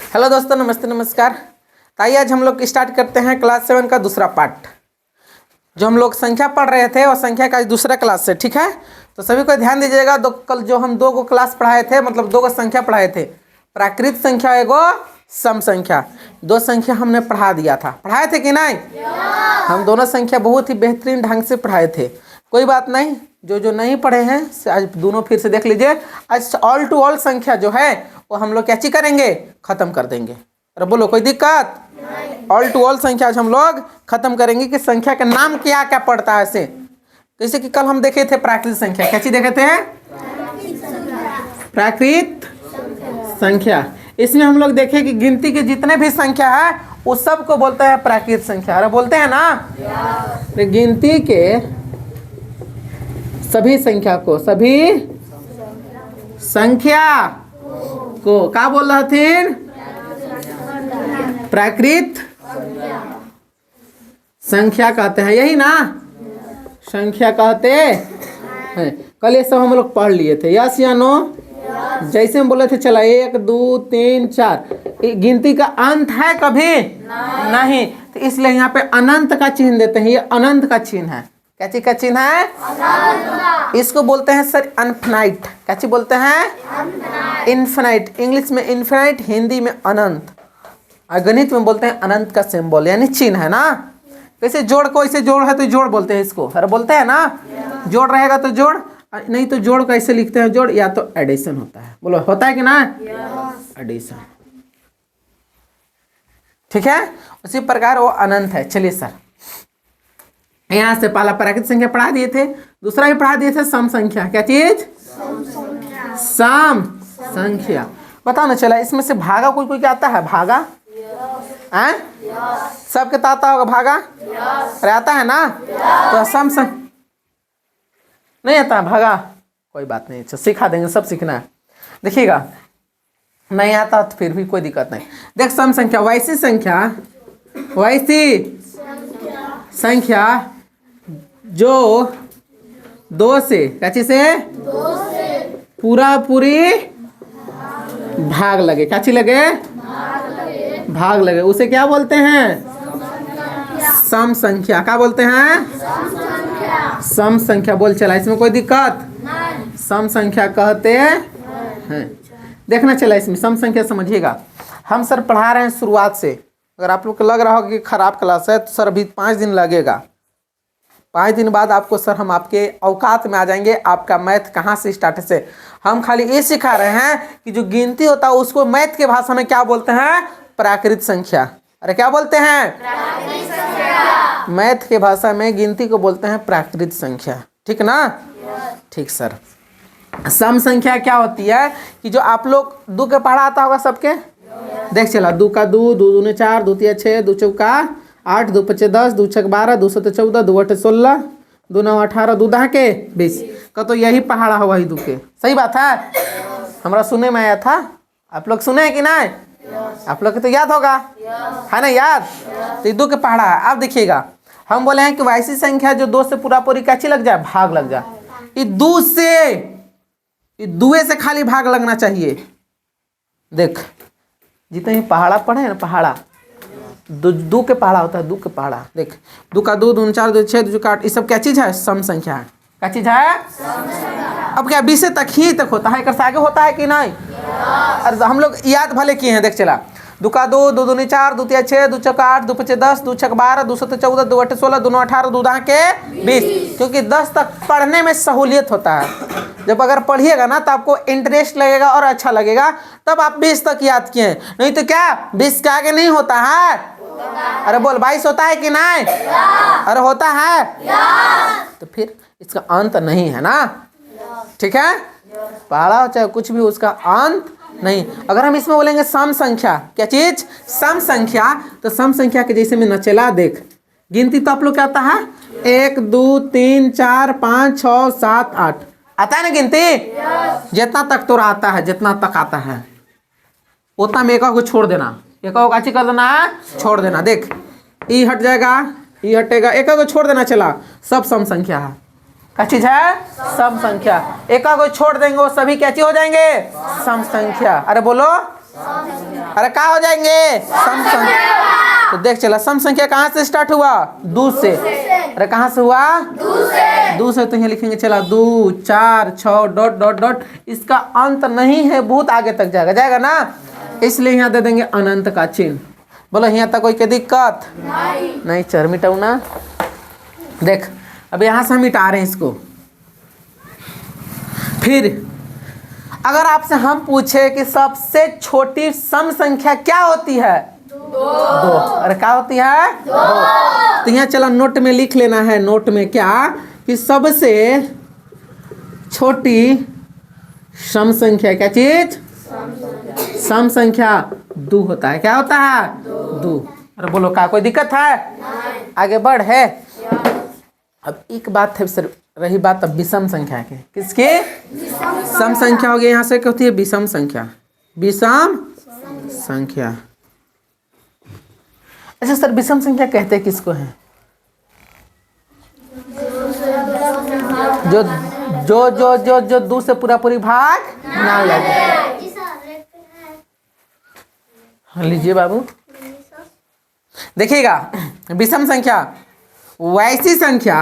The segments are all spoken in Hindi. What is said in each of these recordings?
हेलो दोस्तों, नमस्ते नमस्कार। तो आइए आज हम लोग स्टार्ट करते हैं क्लास 7 का दूसरा पार्ट। जो हम लोग संख्या पढ़ रहे थे वो संख्या का दूसरा क्लास से, ठीक है। तो सभी को ध्यान दीजिएगा। कल जो हम दो क्लास पढ़ाए थे, मतलब दो संख्या पढ़ाए थे, प्राकृत संख्या एगो सम संख्या। दो संख्या हमने पढ़ा दिया था, पढ़ाए थे कि नहीं? हम दोनों संख्या बहुत ही बेहतरीन ढंग से पढ़ाए थे। कोई बात नहीं, जो नहीं पढ़े हैं आज दोनों फिर से देख लीजिए। आज ऑल टू ऑल संख्या जो है वो हम लोग क्या चीज करेंगे, खत्म कर देंगे। अरे बोलो, कोई दिक्कत? ऑल टू ऑल संख्या आज हम लोग खत्म करेंगे कि संख्या का नाम क्या क्या पड़ता है ऐसे। जैसे कि कल हम देखे थे प्राकृत संख्या, क्या चीज देखे थे? प्राकृत संख्या। इसमें हम लोग देखे कि गिनती के जितने भी संख्या है वो सब को बोलते हैं प्राकृत संख्या। अरे बोलते हैं ना। तो गिनती के सभी संख्या को, सभी संख्या को क्या बोल रहे थे? प्राकृत संख्या कहते हैं, यही ना संख्या कहते हैं। कल ये सब हम लोग पढ़ लिए थे, यस या नो? जैसे हम बोले थे, चला 1 2 3 4, गिनती का अंत है कभी नहीं, तो इसलिए यहाँ पे अनंत का चिन्ह देते हैं। ये अनंत का चिन्ह है। क्या चीज का चिन्ह है? इसको बोलते हैं सर इनफिनाइट। क्या चीज बोलते हैं? इनफिनाइट। इंग्लिश में इनफिनाइट, हिंदी में अनंत, और गणित में बोलते हैं अनंत का सिंबल यानी चिन्ह, है ना। कैसे जोड़ को, ऐसे जोड़ है तो जोड़ बोलते हैं इसको, अरे बोलते हैं ना। जोड़ रहेगा तो जोड़, नहीं तो जोड़ कैसे लिखते हैं? जोड़ या तो एडिशन होता है। बोलो, होता है कि ना? एडिशन, ठीक है। उसी प्रकार वो अनंत है। चलिए सर, यहाँ से पहला प्राकृत संख्या पढ़ा दिए थे, दूसरा भी पढ़ा दिए थे सम संख्या। क्या चीज? सम संख्या। पता ना चला इसमें से भागा कोई कोई क्या आता है? भागा सबके तो आता होगा भागा। अरे आता है ना। तो सम नहीं आता भागा, कोई बात नहीं, अच्छा सिखा देंगे, सब सीखना है। देखिएगा, नहीं आता तो फिर भी कोई दिक्कत नहीं। देख, सम संख्या वैसी संख्या, वैसी संख्या जो दो से, क्या चीज से? पूरा पूरी भाग लगे। क्या चीज लगे? भाग लगे, उसे क्या बोलते हैं? सम संख्या। क्या बोलते हैं? सम संख्या। बोल चला, इसमें कोई दिक्कत? सम संख्या कहते हैं। देखना चला इसमें सम संख्या, समझिएगा। हम सर पढ़ा रहे हैं शुरुआत से। अगर आप लोग को लग रहा हो कि खराब क्लास है तो सर अभी 5 दिन लगेगा। 5 दिन बाद आपको सर हम आपके औकात में आ जाएंगे। आपका मैथ कहाँ से स्टार्ट से हम खाली ये सिखा रहे हैं कि जो गिनती होता है उसको मैथ के भाषा में क्या बोलते हैं? प्राकृत संख्या। अरे क्या बोलते हैं? प्राकृत संख्या। मैथ के भाषा में गिनती को बोलते हैं प्राकृत संख्या, ठीक ना? ठीक सर। सम संख्या क्या होती है कि जो आप लोग दो के पढ़ा आता होगा सबके। देख चला, 2 का 2, 2 दूने 4, 2 तिया 6, 2 चौका 8, 2 पचे 10, 2 छक 12, 2 सते 14, 2 अठे 16, 2 9 18, 2 दह के 20 का। तो यही पहाड़ा हुआ ही 2 के। सही बात है, हमारा सुने में आया था। आप लोग सुने हैं कि नहीं? आप लोग को तो याद होगा, है ना? याद। तो 2 के पहाड़ा है। अब देखिएगा, हम बोले हैं कि वैसी संख्या जो 2 से पूरा पूरी कैची लग जाए, भाग लग जाए। ये 2 से खाली भाग लगना चाहिए। देख, जितने ही पहाड़ा पढ़े हैं ना, पहाड़ा 2 के पहाड़ा होता है। 2 के पहाड़ा देख, 2 का 2, 2 4, 2 6, 2 8, ये सब क्या चीज है? सम संख्या है। क्या चीज है? अब क्या 20 तक ही तक होता है, कर आगे होता है कि नहीं? अरे हम लोग याद भले किए हैं। देख चला, 2 का 2, 2 दूनी 4, 2 तिया 6, 2 चौका 8, 2 पचे 10, 2 छक 12, 2 सते 14, 2 अठे 16, 2 9 18, 2 दह के 20। क्योंकि 10 तक पढ़ने में सहूलियत होता है। जब अगर पढ़िएगा ना तो आपको इंटरेस्ट लगेगा और अच्छा लगेगा, तब आप 20 तक याद किए। नहीं तो क्या 20 के आगे नहीं होता है? अरे बोल, 22 होता है कि नहीं? अरे होता है। तो फिर इसका अंत नहीं है ना, ठीक है। पहाड़ा हो चाहे कुछ भी, उसका अंत नहीं। अगर हम इसमें बोलेंगे सम संख्या, क्या चीज? सम संख्या। तो सम संख्या के जैसे में नचला, देख गिनती तो आप लोग क्या आता है? 1 2 3 4 5 6 7 8 आता है ना गिनती? जितना तक तो आता है, जितना तक आता है उतना में एक को छोड़ देना, एक को काची कर देना है, छोड़ देना। देख, ई हट जाएगा, ई हटेगा, एक को छोड़ देना। चला, सब सम संख्या है। क्या चीज है? सम संख्या। एक को छोड़ देंगे वो सभी क्या चीज हो जाएंगे? सम संख्या। अरे बोलो, अरे क्या हो जाएंगे? सम संख्या। तो देख चला, सम संख्या कहाँ से स्टार्ट हुआ? 2 से। अरे कहाँ से हुआ? 2 से। तो यहाँ लिखेंगे चला 2 4 6 डॉट डॉट डॉट। इसका अंत नहीं है, बहुत आगे तक जाएगा, जाएगा ना, इसलिए यहाँ दे देंगे अनंत का चिन्ह। बोलो यहाँ तक कोई के दिक्कत नहीं? चल मिटाऊ ना। देख अब यहाँ से हम मिटा रहे हैं इसको। फिर अगर आपसे हम पूछे कि सबसे छोटी सम संख्या क्या होती है? 2। अरे क्या होती है? 2। तो यहाँ चला नोट में लिख लेना है, नोट में क्या कि सबसे छोटी सम संख्या क्या चीज? सम संख्या 2 होता है। क्या होता है? 2। अरे बोलो क्या कोई दिक्कत है? आगे बढ़ है। अब एक बात है सर, रही बात अब विषम संख्या के। किसकी? सम संख्या हो गई, यहाँ से क्या होती है? विषम संख्या। विषम संख्या। अच्छा सर, विषम संख्या कहते हैं किसको है? जो जो जो जो जो 2 से पूरा पूरी भाग ना लगे। लीजिए बाबू, देखिएगा, विषम संख्या वैसी संख्या,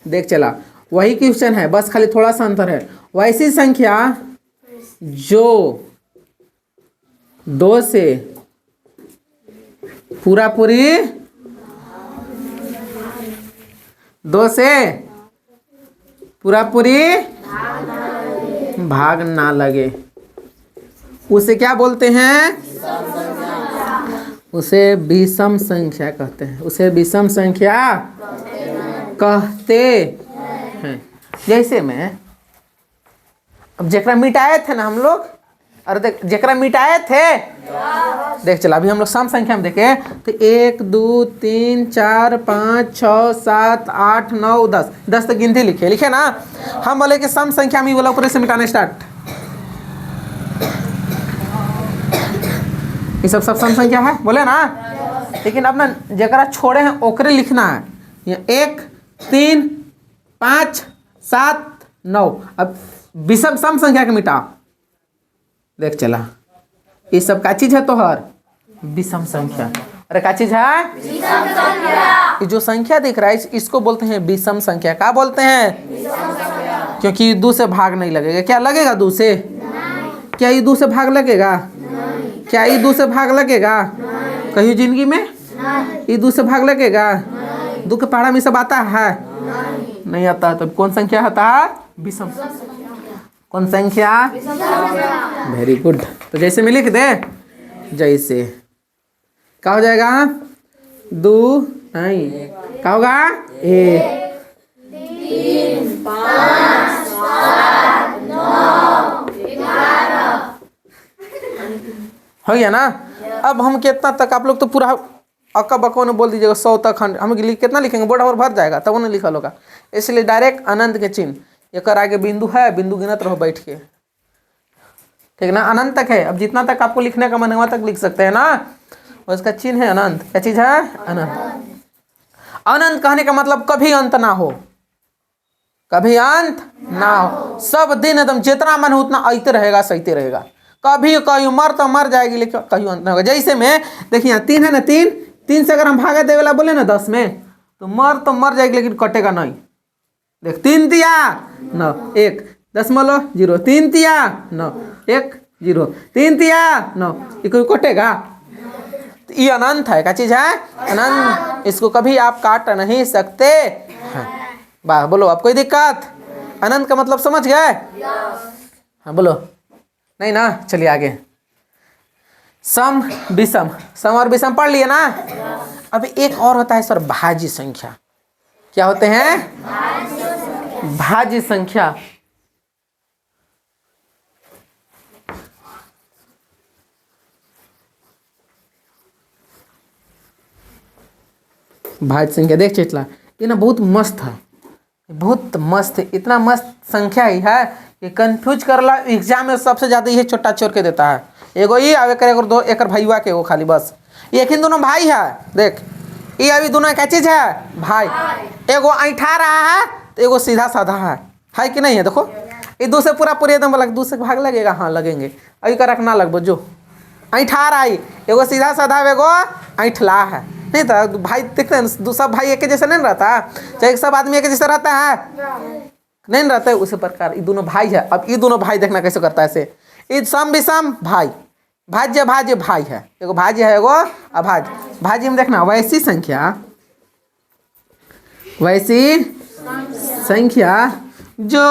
देख चला वही क्वेश्चन है, बस खाली थोड़ा सा अंतर है। वैसी संख्या जो 2 से पूरा पूरी 2 से पूरा पूरी भाग ना लगे, उसे क्या बोलते हैं? उसे विषम संख्या कहते हैं। उसे विषम संख्या कहते हैं। जैसे में अब जेकरा मिटाए थे ना हम लोग, अरे देख जेकरा मिटाए थे, देख चला अभी हम लोग सम संख्या में देखे तो 1 2 3 4 5 6 7 8 9 10, 10 तक गिनती लिखे ना। हम बोले कि सम संख्या में बोला पूरे से मिटाना स्टार्ट। ये सब सम संख्या है बोले ना, लेकिन अब ना जरा छोड़े हैं ओकरे लिखना है। यहाँ 1 3 5 7 9। अब विषम सम संख्या के मिटा। देख चला ये सब का चीज है? तोहर विषम संख्या। अरे का चीज है? विषम संख्या। ये जो संख्या दिख रहा है इसको बोलते हैं विषम संख्या। क्या बोलते हैं? विषम संख्या। क्योंकि 2 से भाग नहीं लगेगा। क्या लगेगा 2 से? क्या ये 2 से भाग लगेगा? क्या ये 2 से भाग लगेगा? कहीं जिंदगी में ये 2 से भाग लगेगा? 2 के पहाड़ा में सब आता है? नहीं आता। तो कौन संख्या होता है? विषम। कौन संख्या? Very good. तो जैसे में लिख दे, जैसे क्या हो जाएगा? 2 नहीं, क्या होगा? 1 3 5 7 9 11 हो गया ना। अब हम कितना तक, आप लोग तो पूरा अक्का बक्का ने बोल दीजिएगा 100 तक। हम कितना लिखेंगे? बोर्ड हमारा भर जाएगा, तब उन्हें लिखा होगा। इसलिए डायरेक्ट अनंत के चिन्ह, एक आगे बिंदु है, बिंदु गिनत रहो बैठ के, ठीक ना। अनंत तक है। अब जितना तक आपको लिखने का मन है वहां तक लिख सकते हैं ना। और इसका चिन्ह है अनंत। क्या चीज है? अनंत। अनंत कहने का मतलब कभी अंत ना हो, कभी अंत ना हो। सब दिन एकदम जितना मन हो उतना आते रहेगा, सहते रहेगा। कभी कहीं मर तो मर जाएगी, लेकिन कहीं अंत ना होगा। जैसे में देखिए यहाँ 3 है ना, 3 से अगर हम भागा दे वाला बोले ना 10 में, तो मर जाएगी लेकिन कटेगा नहीं। देख 3 तिया 9 1 0 3 तिया 9 1 0 3 तिया 9, ये कोई कटेगा? तो ये अनंत है। क्या चीज है? अनंत। इसको कभी आप काट नहीं सकते। वाह, बोलो अब कोई दिक्कत? अनंत का मतलब समझ गए? हाँ बोलो। नहीं ना, चलिए आगे। सम विषम, सम और विषम पढ़ लिए ना। अब एक और होता है सर, भाज्य संख्या। क्या होते हैं? भाज्य संख्या। भाज्य संख्या देख चेतला, ये ना बहुत मस्त है, बहुत मस्त है। इतना मस्त संख्या ही है कि कंफ्यूज करला एग्जाम में सबसे ज्यादा ये छोटा छोड़ के देता है। एगो ये आवे करे, दो एक भैया के, वो खाली बस एक ही दोनों भाई है। देख ये अभी दोनों क्या चीज है? भाई। एगो ऐठा रहा है तो एगो सीधा साधा है कि नहीं है? देखो ये दो से पूरा पूरे एकदम लग, दो से भाग लगेगा, हाँ लगेंगे। अभी का रखना लगभग जो ऐठा रहा है, एगो सीधा साधा एगो ऐठला है, नहीं तो भाई देखते हैं दो सब भाई एक जैसा नहीं रहता, चाहे सब आदमी एक जैसा रहता है, नहीं रहता है उसी प्रकार ये दोनों भाई है। अब ये दोनों भाई देखना कैसे करता है ऐसे, ये सम विषम भाई, भाज्य भाज्य भाई है, एगो भाज्य है एगो अभाज्य। भाज्य में देखना वैसी संख्या जो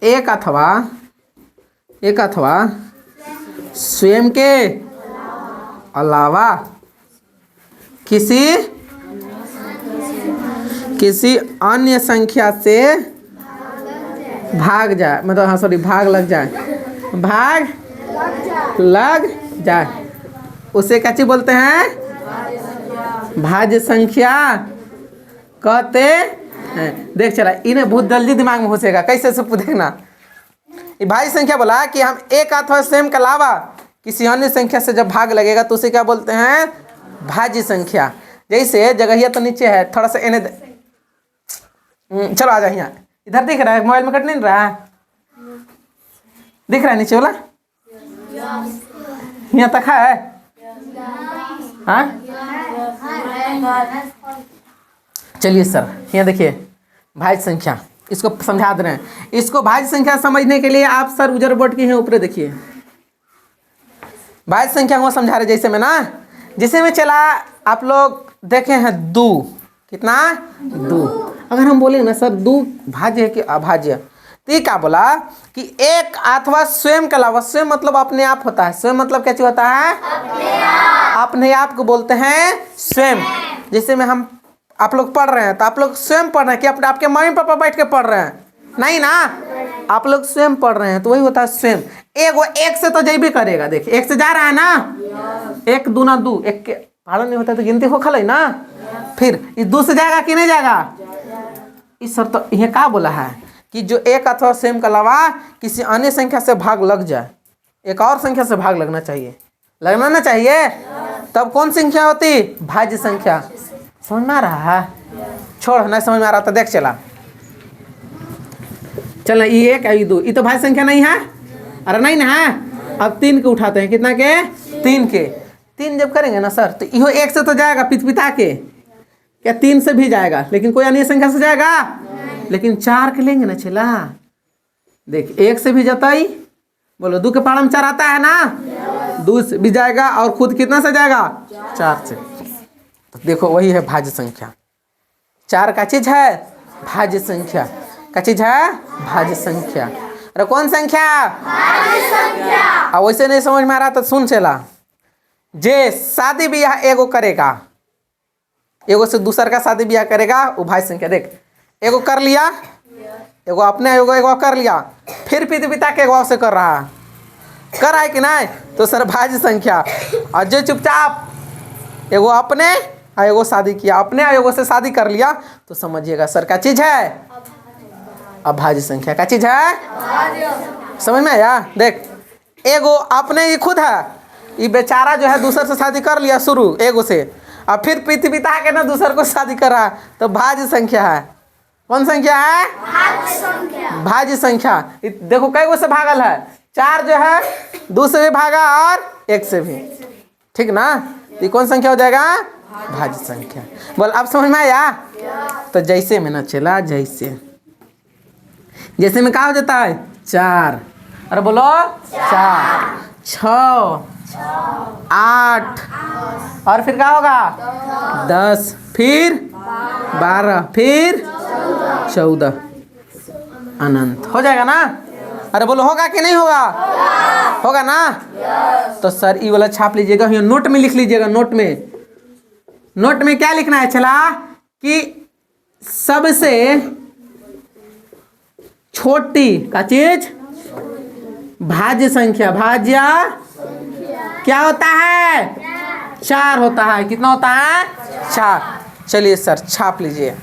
एक अथवा स्वयं के अलावा किसी अन्य संख्या से भाग जाए, मतलब हाँ सॉरी भाग लग जाए, उसे क्या चीज बोलते हैं? भाज्य संख्या कहते हैं। देख चला इन्हें बहुत जल्दी दिमाग में घुसेगा, कैसे से देखना। ये भाज्य संख्या बोला कि हम एक अथवा स्वयं के अलावा किसी अन्य संख्या से जब भाग लगेगा तो उसे क्या बोलते हैं? भाज्य संख्या। जैसे जगह तो नीचे है, थोड़ा सा इन्हें चलो आ जाए यहाँ, इधर दिख रहा है, मोबाइल में कट नहीं रहा है, दिख रहा है नीचे वाला, यहाँ तक है हाँ। चलिए सर यहाँ देखिए भाज्य संख्या, इसको समझा दे रहे हैं। इसको भाज्य संख्या समझने के लिए आप सर उजर बोर्ड के हैं ऊपर देखिए, भाज्य संख्या को समझा रहे जैसे में ना, जिसे में चला आप लोग देखे हैं दो, कितना? दो। अगर हम बोले ना सर दो भाज्य है कि अभाज्य, तो ये क्या बोला कि एक अथवा स्वयं के अलावा, स्वयं मतलब अपने आप होता है, स्वयं मतलब क्या चीज होता है? अपने आप को बोलते हैं स्वयं। जैसे में हम आप लोग पढ़ रहे हैं तो आप लोग स्वयं पढ़ रहे हैं कि अपने आपके मम्मी पापा बैठ के पढ़ रहे हैं, नहीं ना, आप लोग स्वयं पढ़ रहे हैं तो वही होता है स्वयं। एक से तो जैबी करेगा, देखिए एक से जा रहा है ना, एक दूना दो, एक के पालन नहीं होता तो गिनती हो खल ना, फिर इस दो से जाएगा कि नहीं जाएगा? इस सर तो यह क्या बोला है कि जो एक अथवा स्वयं के अलावा किसी अन्य संख्या से भाग लग जाए, एक और संख्या से भाग लगना चाहिए, लगना ना चाहिए, तब कौन संख्या होती? भाज्य संख्या। समझ में आ रहा है? छोड़, नहीं समझ में आ रहा था देख चला ये एक ये दो, ये तो भाज्य संख्या नहीं है, अरे नहीं ना है। अब तीन के उठाते हैं, कितना के? तीन के। तीन जब करेंगे ना सर तो यो एक से तो जाएगा पिता के, क्या तीन से भी जाएगा, लेकिन कोई अन्य संख्या से जाएगा? लेकिन चार के लेंगे ना चला, देख एक से भी जाता ही, बोलो दो के पाड़ा में चार आता है ना, दो से भी जाएगा और खुद कितना से जाएगा? चार से। तो देखो वही है भाज्य संख्या। चार का चीज है? भाज्य संख्या। का चीज है? भाज्य संख्या। अरे कौन संख्या? भाज्य संख्या। अब वैसे नहीं समझ में आ रहा तो सुन चला, जे शादी ब्याह एगो करेगा, एगो से दूसर का शादी ब्याह करेगा, वो भाज्य संख्या। देख एगो कर लिया, एगो अपने एगो कर लिया, फिर पिता के एगो से कर रहा है कि नहीं, तो सर भाज्य संख्या। और जो चुपचाप एगो अपने और एगो शादी किया, अपने और एगो से शादी कर लिया, तो समझिएगा सर का चीज है? अभाज्य संख्या। का चीज है? समझ में आया? देख एगो अपने ही खुद है, ये बेचारा जो है दूसर से शादी कर लिया शुरू एगो से, और फिर पिता के ना दूसर को शादी कर रहा है, तो भाज्य संख्या है। कौन संख्या है? भाज्य संख्या। देखो कई गो से भागल है, चार जो है दो से भी भागा और एक से भी, ठीक ना, ये कौन संख्या हो जाएगा? भाज्य संख्या। बोल अब समझ में आया? तो जैसे में ना चला, जैसे में क्या हो जाता है? चार, अरे बोलो चार, 6, 8, और फिर क्या होगा? 10, फिर 12, फिर 14, अनंत हो जाएगा ना। अरे बोलो होगा कि नहीं होगा? होगा ना। तो सर ये वाला छाप लीजिएगा, नोट में लिख लीजिएगा। नोट में क्या लिखना है चला कि सबसे छोटी का चीज भाज्य संख्या। भाज्य क्या होता है? 4 होता है। कितना होता है? 4। चलिए सर छाप लीजिए।